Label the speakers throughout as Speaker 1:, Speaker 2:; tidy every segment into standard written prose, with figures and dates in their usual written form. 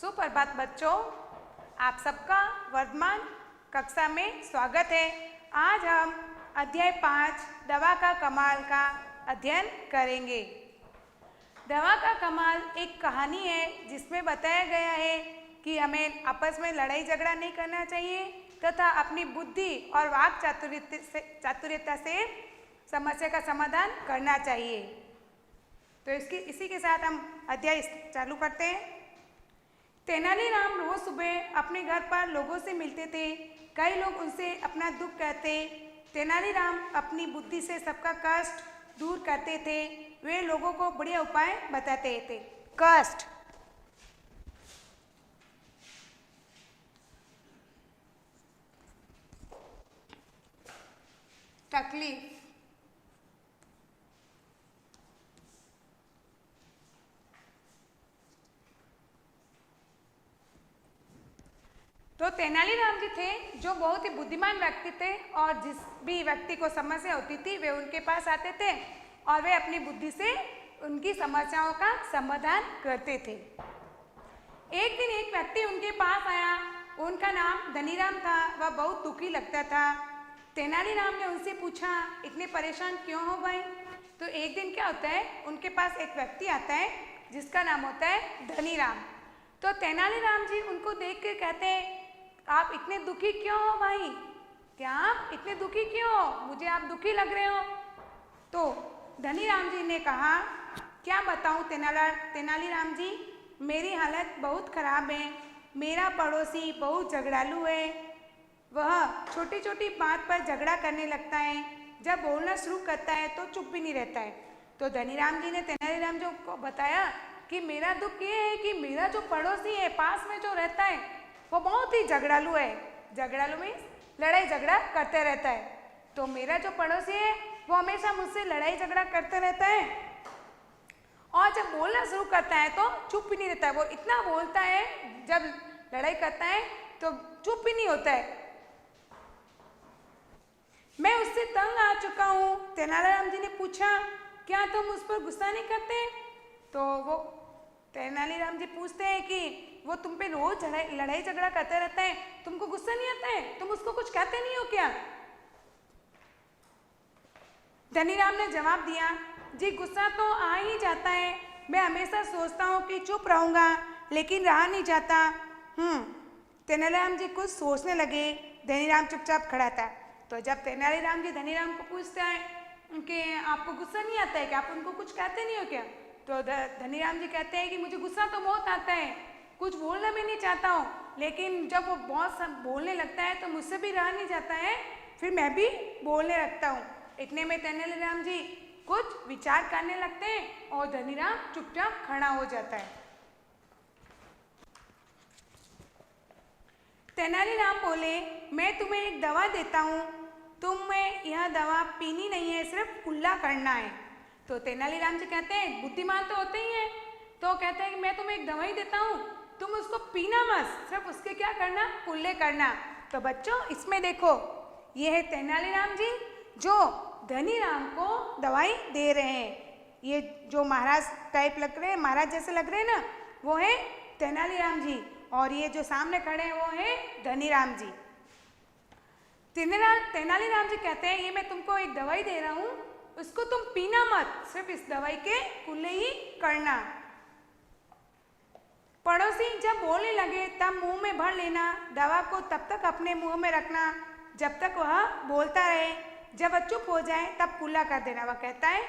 Speaker 1: सुप्रभात बच्चों, आप सबका वर्तमान कक्षा में स्वागत है। आज हम अध्याय 5 दवा का कमाल का अध्ययन करेंगे। दवा का कमाल एक कहानी है जिसमें बताया गया है कि हमें आपस में लड़ाई झगड़ा नहीं करना चाहिए तथा अपनी बुद्धि और वाक चातुर्यता से समस्या का समाधान करना चाहिए। तो इसी के साथ हम अध्याय चालू करते हैं। तेनालीराम रोज सुबह अपने घर पर लोगों से मिलते थे। कई लोग उनसे अपना दुख कहते। तेनालीराम अपनी बुद्धि से सबका कष्ट दूर करते थे। वे लोगों को बढ़िया उपाय बताते थे। कष्ट, तकलीफ, तो तेनालीराम जी थे जो बहुत ही बुद्धिमान व्यक्ति थे और जिस भी व्यक्ति को समस्या होती थी वे उनके पास आते थे और वे अपनी बुद्धि से उनकी समस्याओं का समाधान करते थे। एक दिन एक व्यक्ति उनके पास आया। उनका नाम धनीराम था। वह बहुत दुखी लगता था। तेनालीराम ने उनसे पूछा, इतने परेशान क्यों हो भाई? तो एक दिन क्या होता है, उनके पास एक व्यक्ति आता है जिसका नाम होता है धनीराम। तो तेनालीराम जी उनको देख के कहते हैं, आप इतने दुखी क्यों हो भाई? क्या आप इतने दुखी क्यों हो? मुझे आप दुखी लग रहे हो। तो धनीराम जी ने कहा, क्या बताऊं तेनालीराम जी, मेरी हालत बहुत खराब है। मेरा पड़ोसी बहुत झगड़ालू है। वह छोटी छोटी बात पर झगड़ा करने लगता है। जब बोलना शुरू करता है तो चुप भी नहीं रहता है। तो धनीराम जी ने तेनालीराम जी को बताया कि मेरा दुख ये है कि मेरा जो पड़ोसी है पास में जो रहता है वो बहुत ही झगड़ालू है। झगड़ालू में लड़ाई झगड़ा करते रहता है। तो मेरा जो पड़ोसी है वो हमेशा मुझसे लड़ाई झगड़ा करते रहता है और जब बोलना शुरू करता है तो चुप भी नहीं रहता है। वो इतना बोलता है, जब लड़ाई करता है तो चुप भी नहीं होता है। मैं उससे तंग आ चुका हूँ। तेनालीराम जी ने पूछा, क्या तुम उस पर गुस्सा नहीं करते? तो वो तेनालीराम जी पूछते हैं कि वो तुम पे रोज लड़ाई झगड़ा करते रहता है, तुमको गुस्सा नहीं आता है? तुम उसको कुछ कहते नहीं हो क्या? धनीराम ने जवाब दिया, जी गुस्सा तो आ ही जाता है। मैं हमेशा सोचता हूँ कि चुप रहूँगा लेकिन रहा नहीं जाता। तेनालीराम जी कुछ सोचने लगे। धनीराम चुपचाप खड़ा था। तो जब तेनालीराम जी धनीराम को पूछता है कि आपको गुस्सा नहीं आता है क्या, आप उनको कुछ कहते नहीं हो क्या? तो धनीराम जी कहते हैं कि मुझे गुस्सा तो बहुत आता है, कुछ बोलना भी नहीं चाहता हूँ, लेकिन जब वो बहुत सब बोलने लगता है तो मुझसे भी रहा नहीं जाता है, फिर मैं भी बोलने लगता हूँ। इतने में तेनालीराम जी कुछ विचार करने लगते हैं और धनीराम चुपचाप खड़ा हो जाता है। तेनालीराम बोले, मैं तुम्हें एक दवा देता हूँ, तुम्हें यह दवा पीनी नहीं है, सिर्फ कुल्ला करना है। तो तेनालीराम जी कहते हैं, बुद्धिमान तो होते ही हैं, तो कहते हैं कि मैं तुम्हें एक दवाई देता हूँ, तुम उसको पीना मत, सिर्फ उसके क्या करना, कुल्ले करना। तो बच्चों इसमें देखो, ये है तेनालीराम जी जो धनीराम को दवाई दे रहे हैं। ये जो महाराज टाइप लग रहे हैं, महाराज जैसे लग रहे हैं ना, वो है तेनालीराम जी और ये जो सामने खड़े हैं वो है धनीराम जी। तेनालीराम जी कहते हैं, ये मैं तुमको एक दवाई दे रहा हूँ, उसको तुम पीना मत, सिर्फ इस दवाई के कुल्ले ही करना। पड़ोसी जब बोलने लगे तब मुंह में भर लेना। दवा को तब तक अपने मुंह में रखना जब तक वह बोलता रहे। जब वह चुप हो जाए तब कुल्ला कर देना। वह कहता है,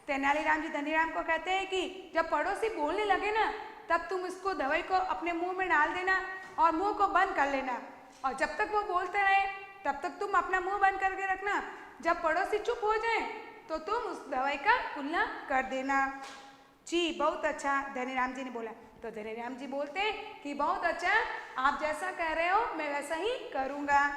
Speaker 1: तेनालीराम जी धनीराम को कहते हैं कि जब पड़ोसी बोलने लगे ना तब तुम इसको दवाई को अपने मुंह में डाल देना और मुंह को बंद कर लेना, और जब तक वो बोलते रहे तब तक तुम अपना मुंह बंद करके रखना। जब पड़ोसी चुप हो जाए तो तुम उस दवाई का कुल्ला कर देना। जी बहुत अच्छा, धनीराम जी ने बोला। तो धनीराम जी बोलते हैं कि बहुत अच्छा, आप जैसा कह रहे हो मैं वैसा ही करूँगा।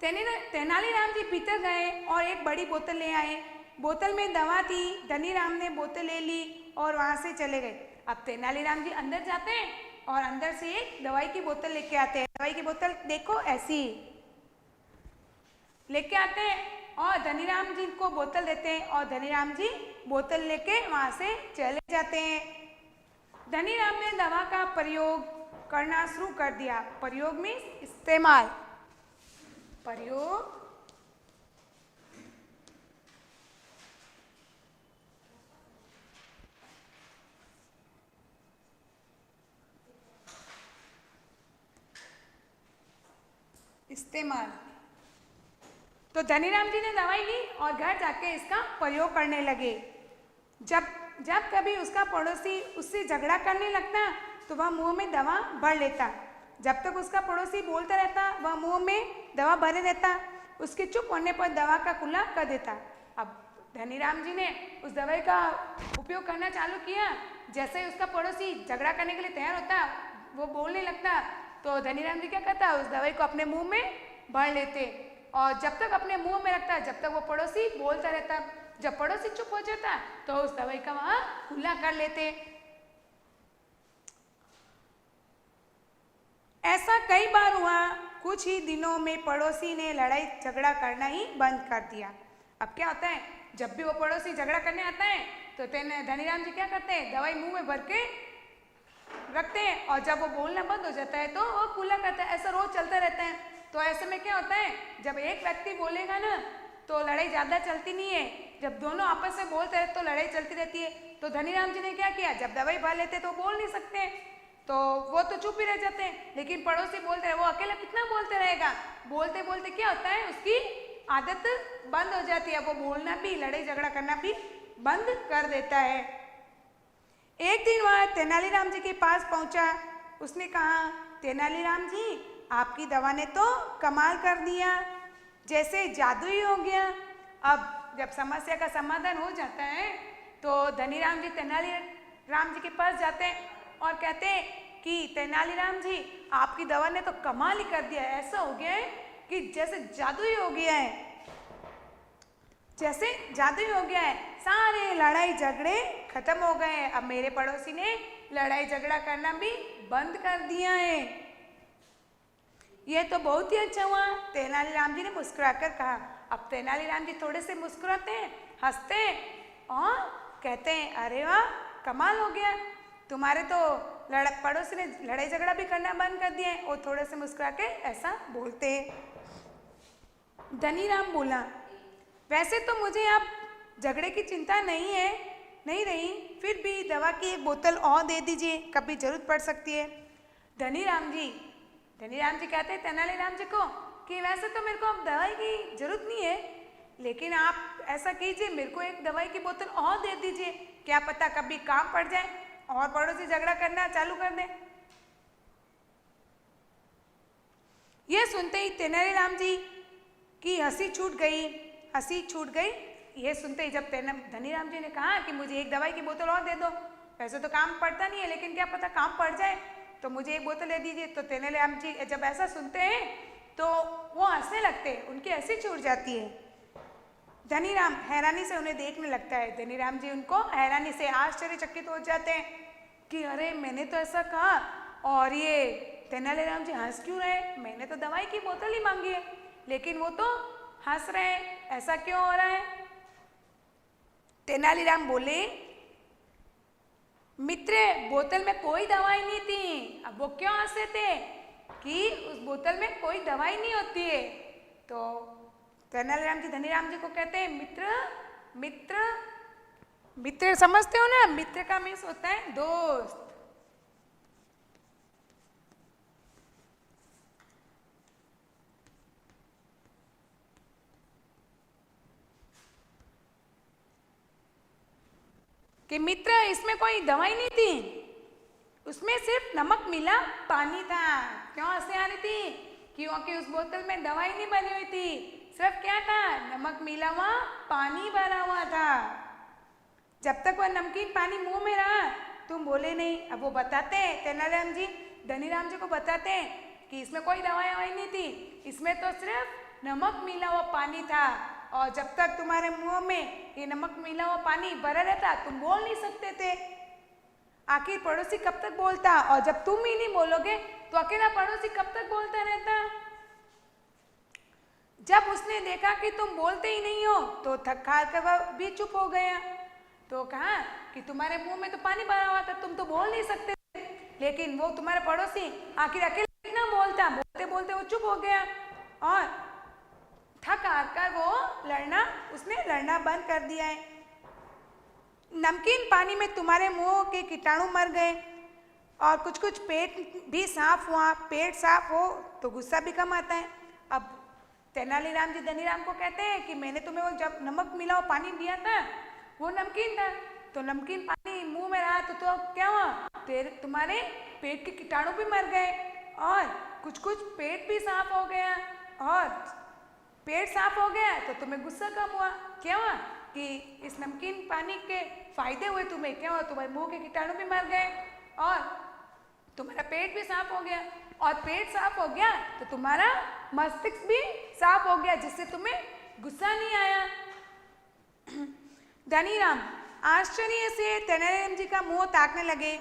Speaker 1: तेनालीराम जी भीतर गए और एक बड़ी बोतल ले आए। बोतल में दवा थी। धनीराम ने बोतल ले ली और वहाँ से चले गए। अब तेनालीराम जी अंदर जाते हैं और अंदर से एक दवाई की बोतल लेके आते हैं। दवाई की बोतल देखो ऐसी लेके आते हैं और धनीराम जी को बोतल देते हैं और धनीराम जी बोतल लेके वहाँ से चले जाते हैं। धनीराम ने दवा का प्रयोग करना शुरू कर दिया। प्रयोग मीन्स इस्तेमाल, प्रयोग इस्तेमाल। तो धनीराम जी ने दवाई ली और घर जाके इसका प्रयोग करने लगे। जब कभी उसका पड़ोसी उससे झगड़ा करने लगता तो वह मुंह में दवा भर लेता। जब तक उसका पड़ोसी बोलता रहता वह मुंह में दवा भरे रहता। उसके चुप होने पर दवा का कुल्ला कर देता। अब धनीराम जी ने उस दवाई का उपयोग करना चालू किया। जैसे ही उसका पड़ोसी झगड़ा करने के लिए तैयार होता, वो बोलने लगता, तो धनीराम जी क्या करता, उस दवाई को अपने मुंह में भर लेते और जब तक अपने मुंह में रखता जब तक वो पड़ोसी बोलता रहता। जब पड़ोसी चुप हो जाता तो उस दवाई का वहां कुल्ला कर लेते। ऐसा कई बार हुआ। कुछ ही दिनों में पड़ोसी ने लड़ाई झगड़ा करना ही बंद कर दिया। अब क्या होता है, जब भी वो पड़ोसी झगड़ा करने आता है तो धनीराम जी क्या करते हैं, दवाई मुंह में भर के रखते हैं और जब वो बोलना बंद हो जाता है तो वो कुल्ला करता है। ऐसा रोज चलता रहता है। तो ऐसे में क्या होता है, जब एक व्यक्ति बोलेगा ना तो लड़ाई ज़्यादा चलती नहीं है। जब दोनों आपस में बोलते रहते तो लड़ाई चलती रहती है। तो धनीराम जी ने क्या किया, जब दवाई भर लेते तो बोल नहीं सकते तो वो तो चुप ही रह जाते हैं, लेकिन पड़ोसी बोलते रहे, वो अकेला कितना बोलते रहेगा। बोलते बोलते क्या होता है, उसकी आदत बंद हो जाती है। वो बोलना भी, लड़ाई झगड़ा करना भी बंद कर देता है। एक दिन वह तेनालीराम जी के पास पहुंचा। उसने कहा, तेनालीराम जी, आपकी दवा ने तो कमाल कर दिया, जैसे जादू ही हो गया। अब जब समस्या का समाधान हो जाता है तो धनीराम जी तेनालीराम जी के पास जाते हैं और कहते हैं कि तेनालीराम जी, आपकी दवा ने तो कमाल ही कर दिया है। ऐसा हो गया है कि जैसे जादू ही हो गया है, जैसे जादू ही हो गया है। सारे लड़ाई झगड़े खत्म हो गए हैं। अब मेरे पड़ोसी ने लड़ाई झगड़ा करना भी बंद कर दिया है। यह तो बहुत ही अच्छा हुआ, तेनालीराम जी ने मुस्कुराकर कहा। अब तेनालीराम जी थोड़े से मुस्कुराते हैं, हंसते हैं और कहते हैं, अरे वाह, कमाल हो गया, तुम्हारे तो पड़ोसी ने लड़ाई झगड़ा भी करना बंद कर दिया है। और थोड़े से मुस्कुरा के ऐसा बोलते हैं। धनीराम बोला, वैसे तो मुझे अब झगड़े की चिंता नहीं रही, फिर भी दवा की एक बोतल और दे दीजिए, कभी जरूरत पड़ सकती है। धनीराम जी कहते हैं तेनालीराम जी को कि वैसे तो मेरे को अब दवाई की जरूरत नहीं है, लेकिन आप ऐसा कीजिए, मेरे को एक दवाई की बोतल और दे दीजिए, क्या पता कभी काम पड़ जाए और पड़ोसी झगड़ा करना चालू कर दें। यह सुनते ही तेनालीराम जी की हंसी छूट गई। यह सुनते ही जब धनीराम जी ने कहा कि मुझे एक दवाई की बोतल और दे दो, वैसे तो काम पड़ता नहीं है, लेकिन क्या पता काम पड़ जाए, तो मुझे एक बोतल दे दीजिए। तो तेनालीराम जी जब ऐसा सुनते हैं तो वो हंसने लगते हैं, उनकी हंसी छूट जाती है। धनीराम हैरानी से उन्हें देखने लगता है। धनीराम जी उनको हैरानी से आश्चर्यचकित हो जाते हैं कि अरे, मैंने तो ऐसा कहा और ये तेनालीराम जी हंस क्यों रहे, मैंने तो दवाई की बोतल ही मांगी है, लेकिन वो तो हंस रहे हैं, ऐसा क्यों हो रहा है। तेनालीराम बोले, मित्र, बोतल में कोई दवाई नहीं थी। अब वो क्यों हंसे थे कि उस बोतल में कोई दवाई नहीं होती है। तो तेनालीराम जी धनीराम जी को कहते हैं, मित्र समझते हो ना, मित्र का मीन्स होता है दोस्त। कि मित्र, इसमें कोई दवाई नहीं थी, उसमें सिर्फ नमक मिला पानी था। क्यों हंसी आ रही थी, क्योंकि उस बोतल में दवाई नहीं बनी हुई थी, सिर्फ क्या था, नमक मिला हुआ पानी भरा हुआ था। जब तक वह नमकीन पानी मुंह में रहा तुम बोले नहीं। अब वो बताते हैं, तेनालीराम जी धनीराम जी को बताते हैं कि इसमें कोई दवाई नहीं थी, इसमें तो सिर्फ नमक मिला हुआ पानी था, और जब तक तुम्हारे मुंह में ये नमक मिला हुआ पानी भरा रहता तुम बोल नहीं सकते थे। आखिर पड़ोसी कब तक बोलता, और जब तुम ही नहीं बोलोगे तो अकेला पड़ोसी कब तक बोलता रहता। जब उसने देखा कि तुम बोलते ही नहीं हो तो थक हार कर वह भी चुप हो गया। तो कहा कि तुम्हारे मुंह में तो पानी भरा हुआ था, तुम तो बोल नहीं सकते थे, लेकिन वो तुम्हारा पड़ोसी आखिर अकेले कितना बोलता, बोलते बोलते वो चुप हो गया और थक हार कर वो उसने लड़ना बंद कर दिया है। नमकीन पानी में तुम्हारे मुंह के कीटाणु मर गए और कुछ कुछ पेट भी साफ हुआ। पेट साफ हो तो गुस्सा भी कम आता है। अब तेनालीराम जी धनीराम को कहते हैं कि मैंने तुम्हें वो जब नमक मिला वो पानी दिया था वो नमकीन था, तो नमकीन पानी मुंह में रहा तो क्या हुआ, तुम्हारे पेट के कीटाणु भी मर गए और कुछ कुछ पेट भी साफ हो गया और पेट साफ हो गया तो तुम्हें गुस्सा कम हुआ। क्या हुआ कि इस नमकीन पानी के फायदे हुए तुम्हें, क्या हुआ, तुम्हारे मुंह के कीटाणु भी मर गए और तुम्हारा पेट भी साफ हो गया और पेट साफ हो गया तो तुम्हारा मस्तिष्क भी साफ हो गया जिससे तुम्हें गुस्सा नहीं आया। धनीराम आश्चर्य से तेनालीराम जी का मुंह ताकने लगे।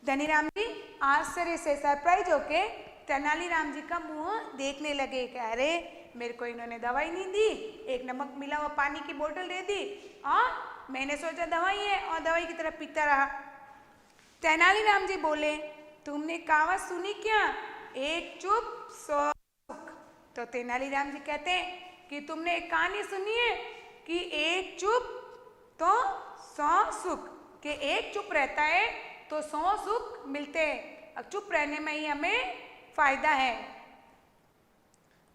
Speaker 1: धनीराम जी आश्चर्य से सरप्राइज होके तेनालीराम जी का मुंह देखने लगे कि अरे मेरे को इन्होंने दवाई नहीं दी, एक नमक मिला हुआ पानी की बोतल दे दी और मैंने सोचा दवाई है और दवाई की तरफ पीता रहा। तेनालीराम जी बोले, तुमने कहावत सुनी क्या, एक चुप 100 सुख। तो तेनालीराम जी कहते हैं कि तुमने एक कहानी सुनी है कि एक चुप तो 100 सुख, कि एक चुप रहता है तो 100 सुख मिलते हैं। अब चुप रहने में ही हमें फायदा है।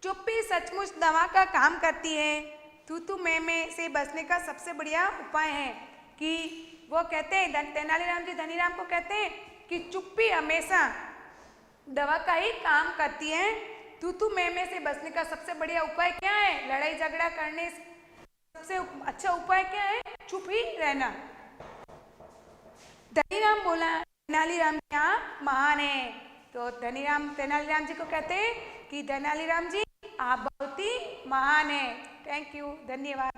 Speaker 1: चुप्पी सचमुच दवा का काम करती है। तू मैं से बचने का सबसे बढ़िया उपाय है। कि वो कहते हैं, तेनालीराम जी धनीराम को कहते हैं कि चुप्पी हमेशा दवा का ही काम करती है। तू मैं से बचने का सबसे बढ़िया उपाय क्या है, लड़ाई झगड़ा करने सबसे अच्छा उपाय क्या है, चुप ही रहना। धनीराम बोला, तेनालीराम जी आप महान है। तो धनीराम तेनालीराम जी को कहते हैं कि तेनालीराम जी आप बहुत ही महान है। थैंक यू, धन्यवाद।